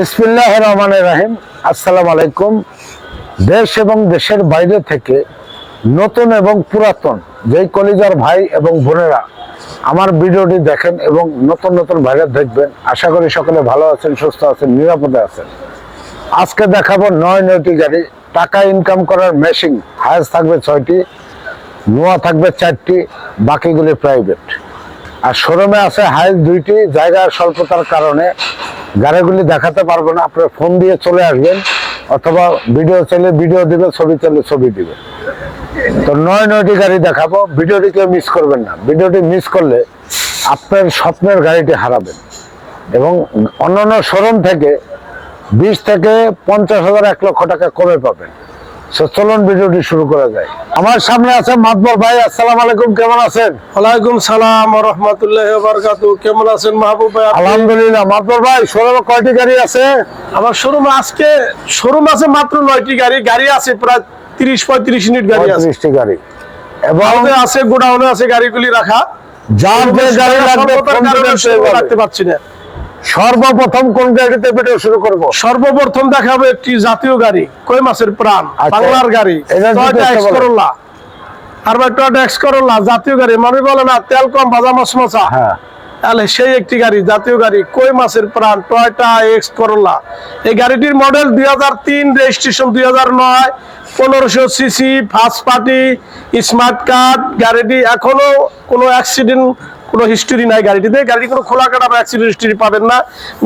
বিসমিল্লাহির রহমানির রহিম। আসসালামু আলাইকুম। দেশ এবং দেশের বাইরে থেকে নতুন এবং পুরাতন যেই কলিজার ভাই এবং বোনেরা আমার ভিডিওটি দেখেন এবং নতুন নতুন ভাইরা দেখবেন, আশা করি সকলে ভালো আছেন, সুস্থ আছেন, নিরাপদে আছেন। আজকে দেখাবো 9টি গাড়ি, টাকা ইনকাম করার মেশিন। হায়েস থাকবে 6টি, নোয়া থাকবে 4টি, বাকিগুলি প্রাইভেট। আর শোরুমে আছে হায়েস 2টি। জায়গার স্বল্পতার কারণে গাড়িগুলি দেখাতে পারবো না, আপনারা ফোন দিয়ে চলে আসবেন অথবা ভিডিও চাইলে ভিডিও দিবে, ছবি চাইলে ছবি দিবে। তো 9টি গাড়ি দেখাবো, ভিডিওটি কেউ মিস করবেন না। ভিডিওটি মিস করলে আপনার স্বপ্নের গাড়িটি হারাবেন এবং অন্যান্য শোরুম থেকে 20 থেকে 50,000 1 লক্ষ টাকা কমে পাবেন। চলুন ভিডিওটি শুরু করা যায়। আমার সামনে আছে মাতবর ভাই। আসসালামু আলাইকুম, কেমন আছেন? ওয়ালাইকুম সালাম ওয়া রাহমাতুল্লাহি ওয়া বারাকাতুহু। কেমন আছেন মাহবুব ভাই? আলহামদুলিল্লাহ। মাতবর ভাই, শোরুমে কয়টি গাড়ি আছে? আমার শোরুমে আজকে শোরুম আছে মাত্র 9টি গাড়ি। গাড়ি আছে প্রায় 30-35 ইউনিট গাড়ি আছে। 35টি গাড়ি এবং আমাদের আছে গোডাউনে আছে গাড়িগুলি রাখা। যার যে গাড়ি লাগবে রাখতে পারছি না। সর্বপ্রথম কোন গাড়িতে ভিডিও শুরু করব? সর্বপ্রথম দেখাবো একটি জাতীয় গাড়ি, কই মাছের প্রাণ, আচ্ছা, বাংলার গাড়ি, টয়োটা এক্স করোলা। আর ভাই টয়োটা এক্স করোলা জাতীয় গাড়ি, মানুষ বলে না তেল কম ভাজা মাছ মশা, হ্যাঁ, তাহলে সেই একটি গাড়ি, জাতীয় গাড়ি, কই মাছের প্রাণ, টয়োটা এক্স করোলা। এই গাড়িটির model 2003, registration 2009, 1500 CC, first party, smart card. গাড়িটি এখনো কোনো অ্যাক্সিডেন্ট, কোনো হিস্টরি নাই গাড়িটিতে। গাড়ি কোনো খোলা কাটা বা অ্যাক্সিডেন্ট হিস্টরি পাবেন না।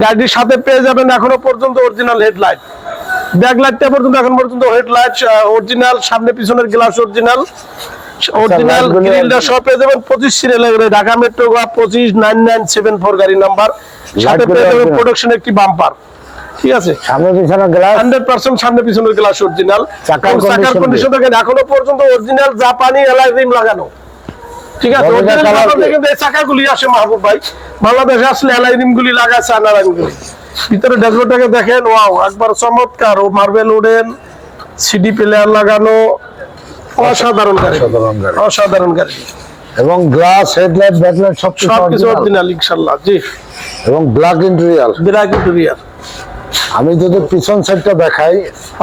গাড়িটির সাথে পেয়ে যাবেন এখনো পর্যন্ত অরিজিনাল হেডলাইট, ব্যাকলাইটটা পর্যন্ত এখন পর্যন্ত হেডলাইট অরিজিনাল, সামনে পিছনের গ্লাস অরিজিনাল, অরিজিনাল গ্রিলটা সব পেয়ে যাবেন। 25 সিরিয়ালের ঢাকা মেট্রো 259974 গাড়ি নাম্বার। সাথে পেয়ে যাবেন প্রোডাকশন একটি বাম্পার। ঠিক আছে, সামনে পিছনে গ্লাস 100% সামনে পিছনের গ্লাস অরিজিনাল। চাকার কন্ডিশন দেখেন এখনো পর্যন্ত অরিজিনাল জাপানি এলআই রিম লাগানো। ঠিক আছে, অরিজিনাল জাপান থেকে এই চাকাগুলি আসে মাহবুব ভাই, বাংলাদেশে আসলে এলআই রিম গুলি লাগাচ্ছে, আনার রিমগুলি। ভিতরে ড্যাশবোর্ডটাকে দেখেন, ওয়াও, একবার চমৎকার। ও মার্বেল উডেন, সিডি প্লেয়ার লাগানো, অসাধারণ গাড়ি, অসাধারণ গাড়ি। এবং গ্লাস, হেডলাইট, ব্যাকলাইট সবকিছু অরিজিনাল ইনশাআল্লাহ। জি, এবং ব্ল্যাক ইন্টেরিয়র। Black interior. আমি যদি পিছন সাইডটা দেখাই,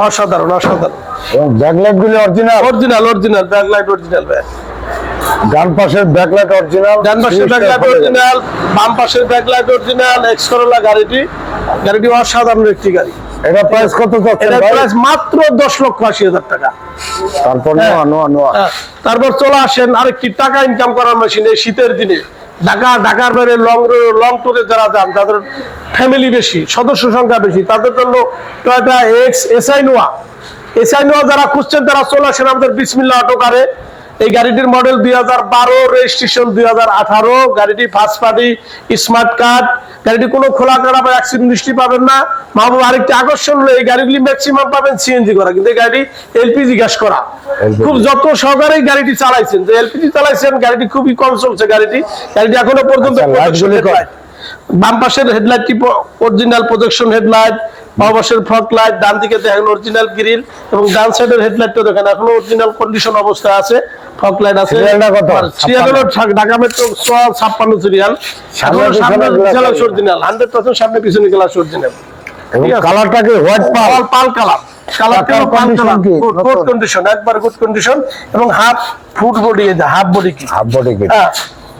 অসাধারণ অসাধারণ। এবং ব্যাকলাইট গুলি original, original original backlight original. ডান পাশের ব্যাকলাইট অরিজিনাল, ডান পাশের ব্যাকলাইট অরিজিনাল, বাম পাশের ব্যাকলাইট অরিজিনাল। এক্স করোলা গাড়িটি অসাধারণ একটি গাড়ি। এটা প্রাইস কত যাচ্ছে এটা ভাই? প্রাইস মাত্র 10,80,000 টাকা। তারপর নোয়া তারপর চলে আসেন আরেকটি টাকা ইনকাম করার মেশিন। এই শীতের দিনে ঢাকার বাইরে লং ট্যুরে যারা যান, যাদের ফ্যামিলি বেশি, সদস্য সংখ্যা বেশি, তাদের জন্য টয়োটা এক্স এসআই নোয়া যারা খুঁজছেন তারা চলে আসেন আমাদের বিসমিল্লাহ অটো কারে। এই গাড়িটির মডেল 2012, রেজিস্ট্রেশন 2018। গাড়িটি ফার্স্ট পার্টি, স্মার্ট কার্ড। গাড়িটি কোনো খোলা কাটা বা অ্যাক্সিডেন্ট হিস্ট্রি পাবেন না। মাহবুব, আরেকটি আকর্ষণ হলো এই গাড়িগুলি ম্যাক্সিমাম পাবেন সিএনজি করা, কিন্তু এই গাড়ি এলপিজি গ্যাস করা। খুব যত্ন সহকারে গাড়িটি চালাইছেন, যে এলপিজি চালাইছেন, গাড়িটি খুবই কম চলছে। গাড়িটি এখনো পর্যন্ত বাম পাশের হেডলাইটটি অরিজিনাল প্রজেকশন হেডলাইট, বাম পাশের ফগ লাইট, ডান দিকে দেখেন অরিজিনাল গ্রিল, এবং ডান সাইডের হেডলাইটটা দেখেন এখনো অরিজিনাল কন্ডিশন অবস্থায় আছে। ফগ লাইট আছে। ঢাকা মেট্রো 56 সিরিয়াল, এখনো সামনে গ্লাস অরিজিনাল, 100% সামনে পিছনে গ্লাস অরিজিনাল। এবং কালারটা কি হোয়াইট পাল কালার, গুড কন্ডিশন, একবার গুড কন্ডিশন। এবং half foot body, half body কি, হাফ বডি কি, হ্যাঁ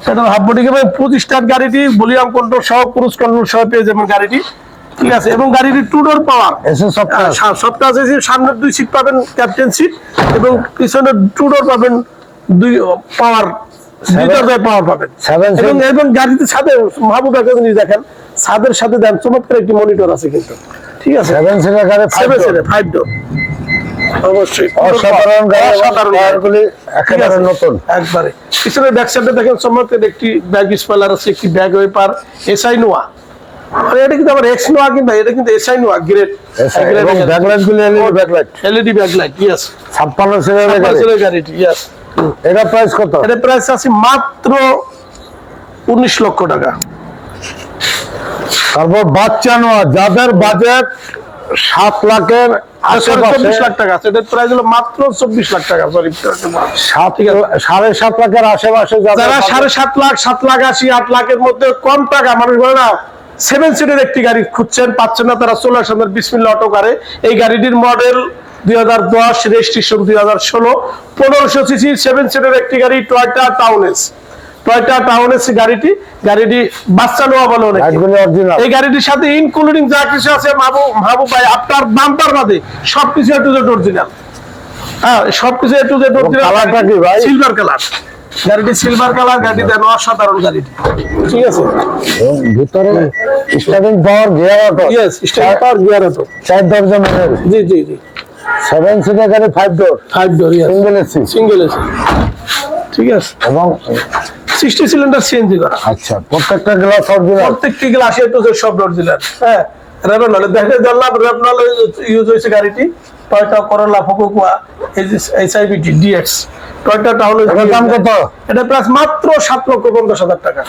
সেটা হাফ বডি কি। 25 স্টার গাড়িটি, ভলিউম কন্ট্রোল সহ, ক্রুজ কন্ট্রোল সহ পেয়ে যাবেন গাড়িটি। ঠিক আছে, এবং গাড়িটি 2 ডোর পাওয়ার, সবটা আছে। সামনের 2 সিট পাবেন ক্যাপ্টেন সিট, এবং পিছনের 2 ডোর পাবেন 2 পাওয়ার, 2 দরজায় পাওয়ার পাবেন। এবং গাড়িতে সাথে মাহবুব একটা জিনিস দেখেন, ছাদের সাথে দেন চমৎকার একটি মনিটর আছে কিন্তু। ঠিক আছে, 7 সিটার গাড়ি, 5 ডোর, অবশ্যই অসাধারণ গাড়ি, অসাধারণ গাড়িগুলি একেবারে নতুন একবারে। পিছনে ব্যাক সাইডে দেখেন চমৎকার একটি ব্যাগ স্পয়লার আছে, একটি ব্যাগ ওয়েপার, এসআই নোয়া। আর এটা কিন্তু আবার এক্স নোয়া, কিন্তু এটা কিন্তু এসআই নোয়া গ্রেড। এবং ব্যাকলাইট গুলি এলইডি ব্যাকলাইট, ইয়েস। 56 সিরিয়ালের গাড়িটি, ইয়েস। এটা প্রাইস কত? এটা প্রাইস আছে মাত্র 19 লক্ষ টাকা। তারপর বাচ্চা নোয়া, যাদের বাজেট 7 লাখের 24 লাখ টাকা, এটার প্রাইস হলো মাত্র 24 লাখ টাকা। সরি, 7.5 লাখের আশেপাশে যারা 7.5 লাখ, 7 লাখ 80, 8 লাখের মধ্যে কম টাকা, মানুষ বলে না 7 সিটের একটি গাড়ি খুঁজছেন, পাচ্ছেন না, তারা চলে আসেন বিসমিল্লাহ অটো কারে। এই গাড়িটির মডেল 2010, রেজিস্ট্রেশন 2016, 1500 সিসি 7 সিটের একটি গাড়ি, টয়োটা টাউন এস গাড়িটি বাচ্চা নেওয়া বলে অনেকে। এই গাড়িটির সাথে ইনক্লুডিং যা কিছু আছে মাহবুব ভাই, আপনার বাম্পার বাদে সবকিছু এ টু জেড অরিজিনাল। হ্যাঁ, সবকিছু এ টু জেড অরিজিনাল। কালারটা কি ভাই? সিলভার কালার গাড়িটি, সিলভার কালার গাড়িটি, অসাধারণ গাড়িটি। ঠিক আছে, এবং ভিতরে স্টার্টিং পাওয়ার গিয়ার অটো। ইয়েস, স্টার্ট পাওয়ার গিয়ার অটো। 4 দরজা মডেল। জি জি জি। 7 সিটার গাড়ি, 5 door. 5 door, yes, single AC. Single AC. ঠিক আছে, এবং 60 সিলিন্ডার সিএনজি করা। আচ্ছা, প্রত্যেকটা গ্লাস অরিজিনাল। প্রত্যেকটি গ্লাস এ টু জেড সব অরিজিনাল। হ্যাঁ, রেভেনল দেখে জানলাম, রেভেনল ইউজ হয়েছে গাড়িটি। টয়োটা করোলা ফোকোয়া HIBT DX, টয়োটা টাউন। এটার দাম কত? এটা প্রাইস মাত্র 7,50,000 টাকা।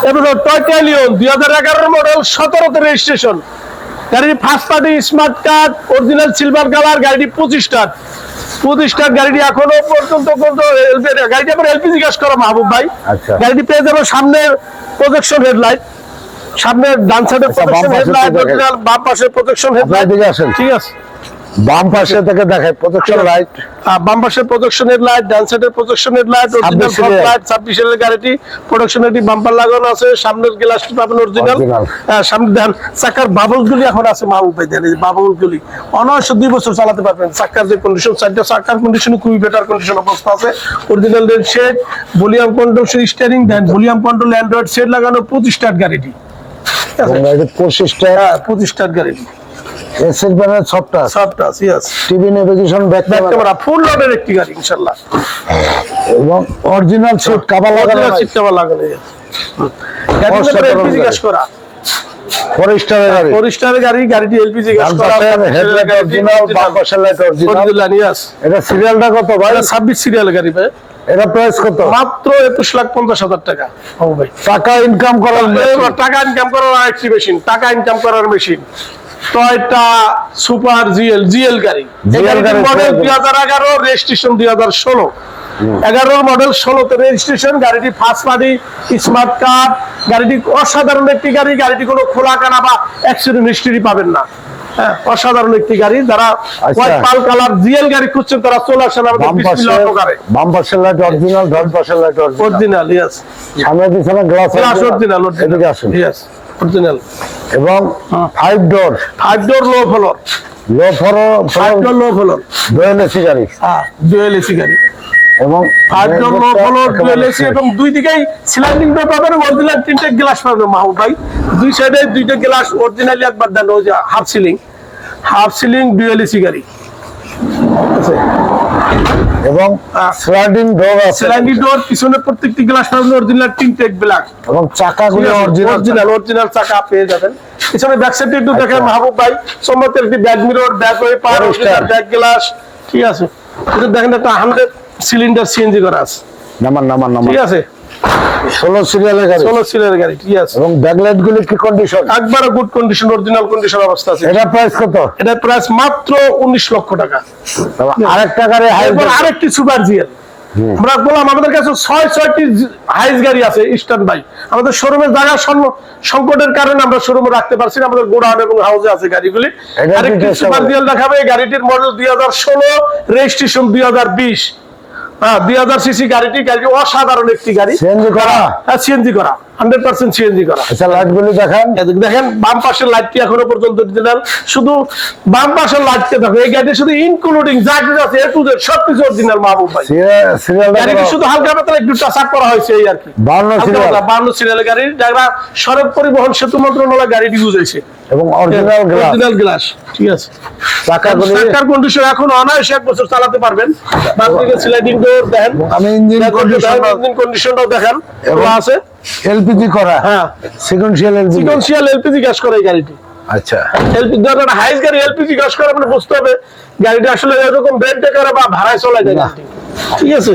এবার টয়োটা লিওন 2011 মডেল, 17তে রেজিস্ট্রেশন। গাড়ির first party smart card, original silver colour, গাড়িটি 25 স্টার গাড়িটি এখনো পর্যন্ত গাড়িটি আবার এলপিজি গ্যাস করা মাহবুব ভাই। আচ্ছা। গাড়িটি পেয়ে যাবে সামনের প্রজেকশন হেডলাইট, সামনের ডান সাইডের প্রজেকশন হেডলাইট, অরিজিনাল বাম পাশের প্রজেকশন হেডলাইট। ঠিক আছে, বাম পাশে থেকে দেখে প্রজেকশন লাইট, বাম পাশের প্রজেকশন হেডলাইট, ডান সাইডের projection headlight, original front light, 26 এর গাড়িটি, প্রোডাকশন এটি বাম্পার লাগানো আছে, সামনের গ্লাসটি পাবেন অরিজিনাল। সামনে দেখেন চাকার বাবল গুলি এখন আছে মাহবুব ভাই, দেন এই বাবল গুলি অনায়াসে 2 বছর চালাতে পারবেন। চাকার যে কন্ডিশন, চাকার কন্ডিশন খুবই বেটার কন্ডিশন অবস্থা আছে। Original red shade, volume control, steering, then volume control, Android set লাগানো, 25 স্টার গাড়িটি। ঠিক আছে, 25 টা। হ্যাঁ, 25 স্টার গাড়িটি। SL panel software, yes, TV navigation, back camera, full লোডের একটি গাড়ি ইনশাআল্লাহ। এবং অরিজিনাল সিট কভার লাগানো আছে। সিট কভার লাগানো আছে। গাড়ির উপরে এলপিজি গ্যাস করা। ফরেস্টারের গাড়ি, ফরেস্টারের গাড়ি, গাড়িটি এলপিজি গ্যাস করা। হেডলাইট অরিজিনাল, বাম পাশের লাইট অরিজিনাল। ইয়েস। এটা সিরিয়ালটা কত ভাই? 26 সিরিয়াল গাড়ি ভাই। এটা প্রাইস কত? মাত্র 21,50,000 টাকা। ও ভাই, টাকা ইনকাম করার টাকা ইনকাম করার আরেকটি মেশিন, টাকা ইনকাম করার মেশিন। টয়োটা সুপার জিএল গাড়ি। এই গাড়ির মডেল 2011, রেজিস্ট্রেশন 2016। 11 মডেল, 16তে রেজিস্ট্রেশন। গাড়িটি ফার্স্ট পার্টি স্মার্ট কার্ড, গাড়িটি অসাধারণ একটি গাড়ি। গাড়িটি কোনো খোলা কানা বা অ্যাক্সিডেন্ট হিস্ট্রি পাবেন না। হ্যাঁ, অসাধারণ একটি গাড়ি। যারা হোয়াইট পাল কালার জিএল গাড়ি খুঁজছেন তারা চলে আসেন আমাদের বিসমিল্লাহ অটো কারে। বাম পাশের লাইট অরিজিনাল, ডান পাশের লাইট অরিজিনাল, ইয়েস। সামনে পিছনে গ্লাস অরিজিনাল, এদিকে আসুন। Yes, original. এবং 5 ডোর, লো ফ্লোর, 5 ডোর লো ফ্লোর, ডুয়েল এসি গাড়ি। হ্যাঁ, ডুয়েল এসি গাড়ি। এবং 5 ডোর লো ফ্লোর, ডুয়েল এসি, এবং দুই দিকেই স্লাইডিং ডোর পাবেন, অরিজিনাল 3টে গ্লাস পাবেন মাহবুব ভাই। দুই সাইডে 2টে গ্লাস অরিজিনালি একবার দেন। ওই যে হাফ সিলিং ডুয়েল এসি গাড়ি আছে। এবং স্লাইডিং ডোর আছে। স্লাইডিং ডোর, পিছনে প্রত্যেকটি গ্লাস পাবেন অরিজিনাল 3টে ব্ল্যাক, এবং চাকাগুলো অরিজিনাল চাকা পেয়ে যাবেন। পিছনে ব্যাক সাইডে একটু দেখেন মাহবুব ভাই, চমৎকার একটি back mirror, back wiper, back glass. ঠিক আছে, এটা দেখেন একটা 100 সিলিন্ডার সিএনজি করা আছে। নামান। ঠিক আছে, 16 সিরিয়ালের গাড়ি, 16 সিরিয়ালের গাড়ি। ঠিক আছে, এবং ব্যাকলাইট গুলি কি কন্ডিশন? একবারে গুড কন্ডিশন, অরিজিনাল কন্ডিশন অবস্থা আছে। এটা প্রাইস কত? এটা প্রাইস মাত্র 19 লক্ষ টাকা। আরেকটা গাড়ি আরেকটি সুপার জিএল আমরা বললাম, আমাদের কাছে 6টি হাইস গাড়ি আছে স্ট্যান্ড বাই। আমাদের শোরুমের জায়গা সংকটের কারণে আমরা শোরুমে রাখতে পারছি না, আমাদের গোডাউন এবং হাউসে আছে গাড়িগুলি। আরেকটি সুপার জিএল দেখাবে। গাড়িটির মডেল 2016, রেজিস্ট্রেশন 2020। 2000 সিসি গাড়িটি অসাধারণ একটি গাড়ি। সিএনজি করা? হ্যাঁ, সিএনজি করা, 100% সিএনজি করা। আচ্ছা, লাইটগুলি দেখেন বাম পাশের লাইটটি এখনো পর্যন্ত অরিজিনাল। শুধু বাম পাশের লাইটটা দেখো, এই গাড়ি শুধু ইনক্লুডিং যা কিছু আছে এ টু জেড সবকিছু অরিজিনাল মাহবুব ভাই। গাড়িটি শুধু হালকা পাতলা একটু টাচ আপ করা হয়েছে এই আর কি। 52 সিরিয়ালের গাড়ি, যারা সড়ক পরিবহন সেতু মন্ত্রণালয় গাড়িটি বুঝাইছে। এবং অরিজিনাল গ্লাস। ঠিক আছে, চাকার কন্ডিশন এখন অনায়াসে 1 বছর চালাতে পারবেন। বাম দিকে স্লাইডিং ডোর দেখেন, আমি ইঞ্জিন কন্ডিশনটাও দেখেন আছে। এলপিজি করা? হ্যাঁ, সিকোয়েন্সিয়াল এলপিজি গ্যাস করা এই গাড়িটি। আচ্ছা, এলপিজি ধরেন হাইস গাড়ি এলপিজি গ্যাস করা মানে বুঝতে হবে গাড়িটা আসলে এরকম ব্র্যান্ডে করে বা ভাড়ায় চলে যায় গাড়িটি। ঠিক আছে,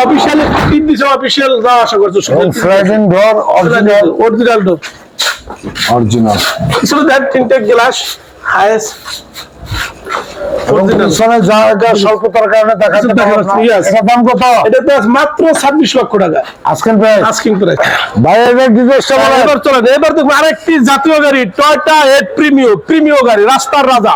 অফিশিয়ালি তিন দিছে, অফিশিয়াল যা আশা করছো স্লাইডিং ডোর অরিজিনাল ডোর অরিজিনাল। পিছনে দেন 3টে গ্লাস হাইস, এবং Original। পিছনে জায়গা স্বল্পতার কারণে দেখাতে পারলাম না। Yes। এটার দাম কত? এটা প্রাইস মাত্র 26 লক্ষ টাকা আজকের প্রাইস আস্কিং প্রাইস। ভাই এর ডিটেইলসটা বলেন। এবার চলেন, এবার দেখুন আরেকটি জাতীয় গাড়ি টয়োটা এড প্রিমিও গাড়ি, রাস্তার রাজা।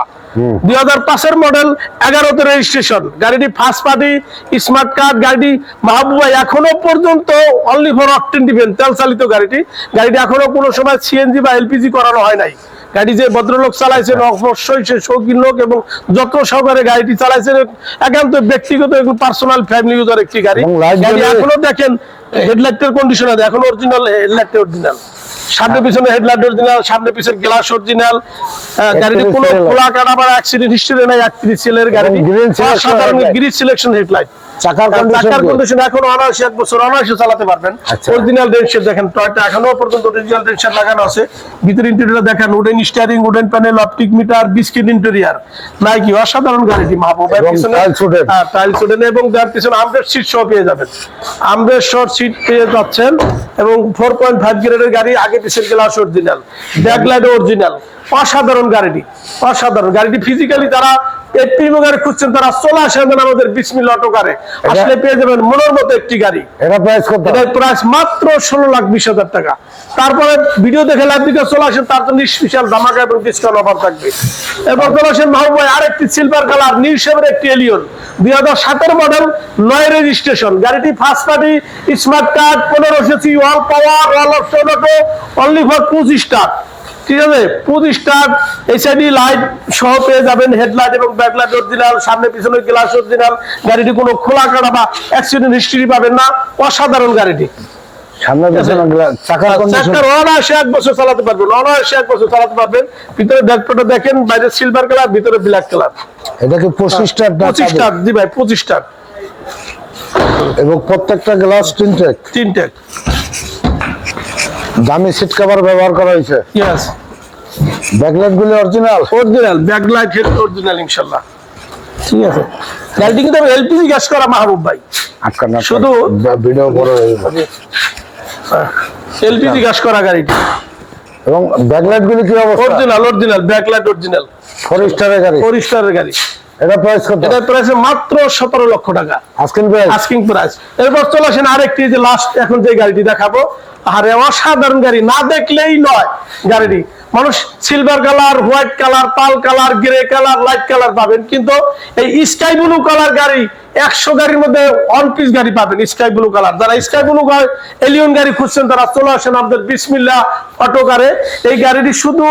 2005 মডেল, 11তে রেজিস্ট্রেশন। গাড়িটি ফার্স্ট পার্টি স্মার্ট কার্ড গাড়িটি। মাহবুবা এখনো পর্যন্ত অনলি ফর অকটেন দিবেন, তেল চালিত গাড়িটি। গাড়িটি এখনো কোনো সময় সিএনজি বা এলপিজি করানো হয় নাই। গাড়ি যে ভদ্রলোক চালাইছেন অবশ্যই সে শৌখিন লোক এবং যত্ন সহকারে গাড়িটি চালাইছেন। একান্ত ব্যক্তিগত এবং পার্সোনাল ফ্যামিলি ইউজার একটি গাড়ি। এবং light গাড়ি জ্বলে- এখনো দেখেন হেডলাইটের কন্ডিশন আছে, এখন অরিজিনাল হেডলাইট অরিজিনাল। সামনে পিছনে হেডলাইট অরিজিনাল, সামনে পিছনে গ্লাস অরিজিনাল। গাড়িতে কোনো খোলা কাটা বা অ্যাক্সিডেন্ট হিস্ট্রি নাই। 31 সেলের গাড়ি, green selection সাধারণ headlight। Green selection headlight. চাকার চাকার কন্ডিশন কন্ডিশন এখন অনায়াসে 1 বছর অনায়াসে চালাতে পারবেন। আচ্ছা। অরিজিনাল ডেনশেড দেখেন, টয়টা এখনো পর্যন্ত অরিজিনাল ডেনশেড লাগানো আছে। ভিতরে ইন্টেরিয়র দেখেন, wooden steering, wooden panel, optic metre, biscuit interior. Nike অসাধারণ গাড়িটি মাহবুবা। এবং পিছনে tiles wooden। টাইলস উডেন এবং যার পিছনে আমরেড সিট সহ পেয়ে যাবেন। আমরেড শর্ট সিট পেয়ে যাচ্ছেন এবং 4.5 গ্রেডের গাড়ি। আগে পিছনে গ্লাস অরিজিনাল, ব্যাকলাইট অরিজিনাল। অসাধারণ গাড়িটি, অসাধারণ গাড়িটি। ফিজিক্যালি তারা এই প্রিমিয়াম গাড়ি খুঁজছেন, তারা চলে আসেন আমাদের বিসমিল্লাহ অটো কারে, আসলে পেয়ে যাবেন মনের মতো একটি গাড়ি। এটা প্রাইস কত? এটার প্রাইস মাত্র 16,20,000 টাকা। তারপরে ভিডিও দেখে লাইভ দিকে চলে আসেন, তার জন্য স্পেশাল ধামাকা এবং ডিসকাউন্ট অফার থাকবে। এবার চলে আসেন মাহবুব ভাই, আরেকটি সিলভার কালার নিউ শেপের একটি এলিয়ন, 2007 মডেল, 9 রেজিস্ট্রেশন। গাড়িটি first party smart card, 15 CC, all power, all option auto, only for 25 star. ঠিক আছে, 25 স্টার এইচআইডি লাইট সহ পেয়ে যাবেন। হেডলাইট এবং ব্যাকলাইট অরিজিনাল, সামনে পিছনে গ্লাস অরিজিনাল। গাড়িটি কোনো খোলা কাটা বা অ্যাক্সিডেন্ট হিস্ট্রি পাবেন না। অসাধারণ গাড়িটি। সামনে পিছনে চাকার কন্ডিশন চাকার অনায়াসে 1 বছর চালাতে পারবেন, অনায়াসে 1 বছর চালাতে পারবেন। ভিতরে ড্যাশবোর্ডটা দেখেন, বাইরে সিলভার কালার, ভিতরে ব্ল্যাক কালার। এটা কি 25 স্টার? 25 স্টার, জি ভাই 25 স্টার। এবং প্রত্যেকটা গ্লাস টিনটেক, তিনটে, দামি সিট কভার ব্যবহার করা হয়েছে। ইয়েস ব্যাকলাইট গুলি original. Original, backlight head original ইনশাআল্লাহ। ঠিক আছে, গাড়িটি কিন্তু এলপিজি গ্যাস করা মাহবুব ভাই, আটকা না শুধু- ভিডিও বড় হয়ে যাবে। এলপিজি গ্যাস করা গাড়িটি এবং ব্যাকলাইট গুলি কি অবস্থা? অরিজিনাল, অরিজিনাল ব্যাকলাইট অরিজিনাল, 4 স্টারের গাড়ি। পরিষ্কারের গাড়ি। এটা প্রাইস কত? এটার প্রাইস মাত্র 17 লক্ষ টাকা আজকের প্রাইস। Asking price. এরপর চলে আসেন আরেকটি, যে লাস্ট এখন যে গাড়িটি দেখাবো, আরে অসাধারণ গাড়ি, না দেখলেই নয় গাড়িটি। মানুষ silver colour, white colour, pearl colour, grey colour, light colour পাবেন, কিন্তু এই স্কাই ব্লু কালার গাড়ি 100 গাড়ির মধ্যে 1 পিস গাড়ি পাবেন স্কাই ব্লু কালার। যারা স্কাই ব্লু এলিয়ন গাড়ি খুঁজছেন, তারা চলে আসেন আমাদের বিসমিল্লাহ অটো কারে। এই গাড়িটি শুধু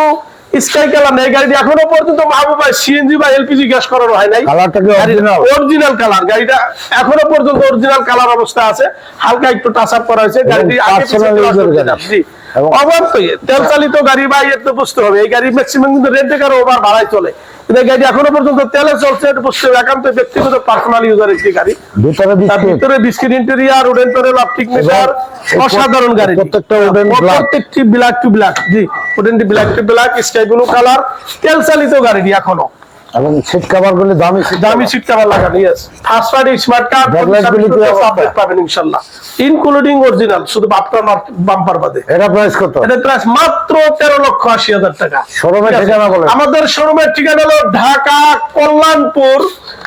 স্কাই কালার না, এই গাড়িটি এখনো পর্যন্ত মাহবুব ভাই সিএনজি বা এলপিজি গ্যাস করানো হয় নাই। কালারটা কি অরিজিনাল? অরিজিনাল কালার, গাড়িটা এখনো পর্যন্ত অরিজিনাল কালার অবস্থা আছে, হালকা একটু টাচ আপ করা হয়েছে। গাড়িটি আগে পিছে personal glass user original, গাড়ি। জি। এবং- অবশ্যই তেল চালিত গাড়ি ভাই, এর তো বুঝতে হবে। এই গাড়ি ম্যাক্সিমাম কিন্তু রেন্ট কার ওভার ভাড়ায় চলে, কিন্তু এই গাড়ি এখনো পর্যন্ত তেলে চলছে, এটা বুঝতে হবে। একান্ত ব্যক্তিগত পার্সোনাল ইউজার একটি গাড়ি। ভিতরে তার বিস্কিট। ভিতরে biscuit interior, wooden panel, optic meter, এবং অসাধারণ গাড়ি। প্রত্যেকটা wooden black। প্রত্যেকটি ব্ল্যাক টু ব্ল্যাক, জি উডেনটি black to black, sky blue colour, তেল চালিত গাড়িটি এখনো। এবং সিট কভার গুলি দামি সিট দামি সিট কভার লাগানো, yes. First party smart card, Backlight গুলি কি অবস্থা? পাবেন ইনশাআল্লাহ, ইনক্লুডিং অরিজিনাল, শুধু বাম্পার বাম্পার বাদে। এটা প্রাইস কত? এটা প্রাইস মাত্র 13,80,000 টাকা। শোরুমের ঠিক আছে? ঠিকানা বলেন। আমাদের শোরুমের ঠিকানা হলো ঢাকা কল্যাণপুর,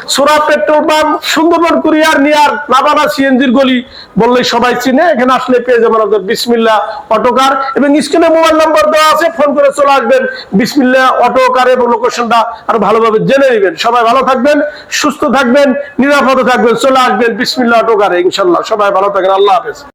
সুরা petrol pump, Sundarban courier near Nabana সিএনজির গলি বললেই সবাই চিনে। এখানে আসলে পেয়ে যাবেন আমাদের বিসমিল্লাহ অটোকার, এবং স্ক্রিনে মোবাইল নাম্বার দেওয়া আছে, ফোন করে চলে আসবেন। বিসমিল্লাহ অটোকার এবং লোকেশনটা আরো ভালোভাবে জেনে নেবেন। সবাই ভালো থাকবেন, সুস্থ থাকবেন, নিরাপদে থাকবেন, চলে আসবেন বিসমিল্লাহ অটোকারে ইনশাআল্লাহ। সবাই ভালো থাকেন, আল্লাহ হাফেজ।